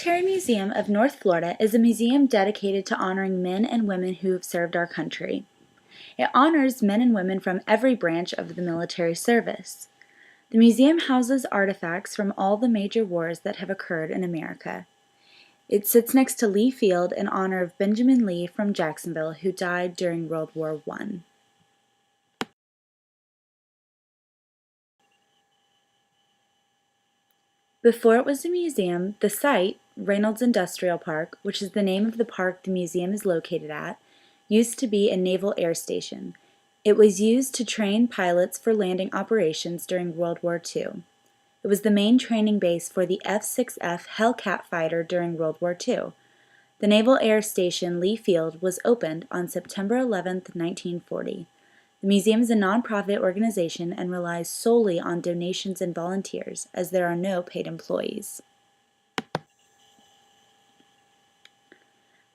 Military Museum of North Florida is a museum dedicated to honoring men and women who have served our country. It honors men and women from every branch of the military service. The museum houses artifacts from all the major wars that have occurred in America. It sits next to Lee Field in honor of Benjamin Lee from Jacksonville, who died during World War I. Before it was a museum, the site, Reynolds Industrial Park, which is the name of the park the museum is located at, used to be a naval air station. It was used to train pilots for landing operations during World War II. It was the main training base for the F-6F Hellcat fighter during World War II. The Naval Air Station Lee Field was opened on September 11, 1940. The museum is a nonprofit organization and relies solely on donations and volunteers, as there are no paid employees.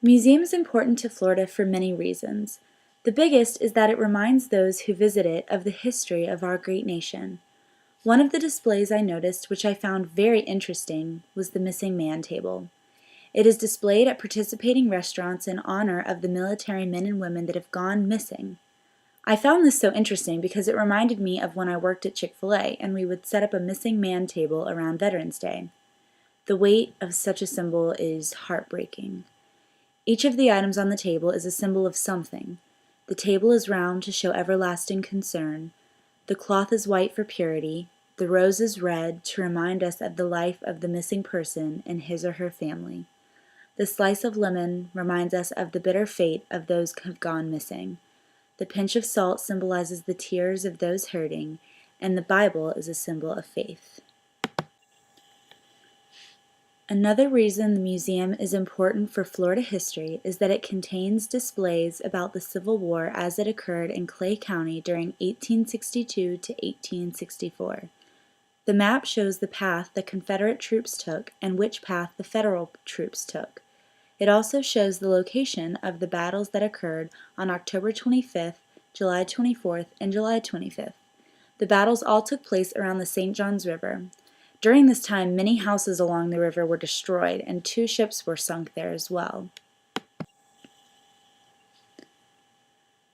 The museum is important to Florida for many reasons. The biggest is that it reminds those who visit it of the history of our great nation. One of the displays I noticed, which I found very interesting, was the Missing Man table. It is displayed at participating restaurants in honor of the military men and women that have gone missing. I found this so interesting because it reminded me of when I worked at Chick-fil-A and we would set up a missing man table around Veterans Day. The weight of such a symbol is heartbreaking. Each of the items on the table is a symbol of something. The table is round to show everlasting concern. The cloth is white for purity. The rose is red to remind us of the life of the missing person and his or her family. The slice of lemon reminds us of the bitter fate of those who have gone missing. The pinch of salt symbolizes the tears of those hurting, and the Bible is a symbol of faith. Another reason the museum is important for Florida history is that it contains displays about the Civil War as it occurred in Clay County during 1862 to 1864. The map shows the path the Confederate troops took and which path the Federal troops took. It also shows the location of the battles that occurred on October 25th, July 24th, and July 25th. The battles all took place around the St. Johns River. During this time, many houses along the river were destroyed, and 2 ships were sunk there as well.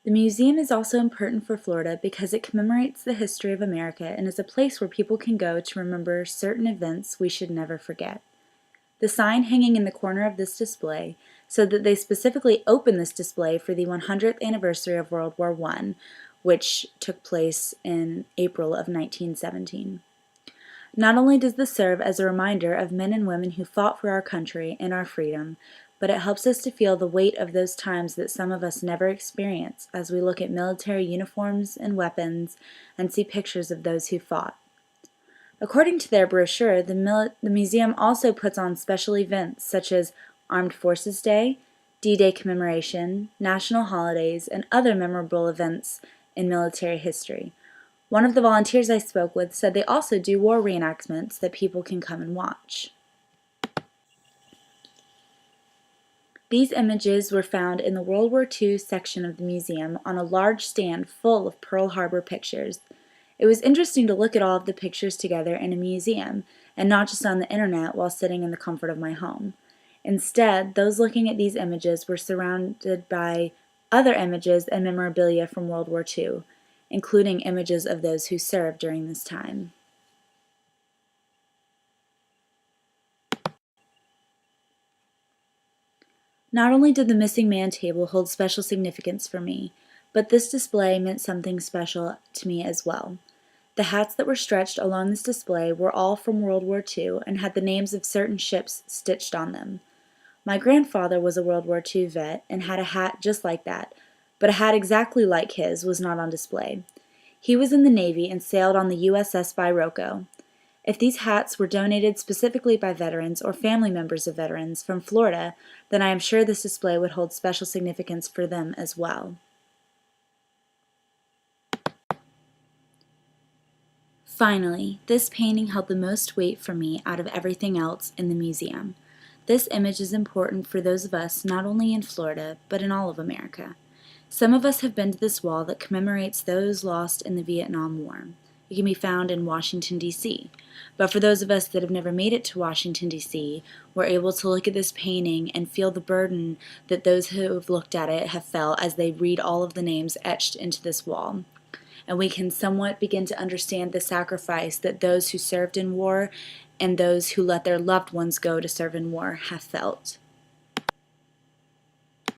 The museum is also important for Florida because it commemorates the history of America and is a place where people can go to remember certain events we should never forget. The sign hanging in the corner of this display said that they specifically opened this display for the 100th anniversary of World War I, which took place in April of 1917. Not only does this serve as a reminder of men and women who fought for our country and our freedom, but it helps us to feel the weight of those times that some of us never experience as we look at military uniforms and weapons and see pictures of those who fought. According to their brochure, the museum also puts on special events such as Armed Forces Day, D-Day commemoration, national holidays, and other memorable events in military history. One of the volunteers I spoke with said they also do war reenactments that people can come and watch. These images were found in the World War II section of the museum on a large stand full of Pearl Harbor pictures. It was interesting to look at all of the pictures together in a museum and not just on the internet while sitting in the comfort of my home. Instead, those looking at these images were surrounded by other images and memorabilia from World War II, including images of those who served during this time. Not only did the Missing Man table hold special significance for me, but this display meant something special to me as well. The hats that were stretched along this display were all from World War II and had the names of certain ships stitched on them. My grandfather was a World War II vet and had a hat just like that, but a hat exactly like his was not on display. He was in the Navy and sailed on the USS Viroqua. If these hats were donated specifically by veterans or family members of veterans from Florida, then I am sure this display would hold special significance for them as well. Finally, this painting held the most weight for me out of everything else in the museum. This image is important for those of us not only in Florida, but in all of America. Some of us have been to this wall that commemorates those lost in the Vietnam War. It can be found in Washington, D.C. But for those of us that have never made it to Washington, D.C., we're able to look at this painting and feel the burden that those who have looked at it have felt as they read all of the names etched into this wall. And we can somewhat begin to understand the sacrifice that those who served in war and those who let their loved ones go to serve in war have felt.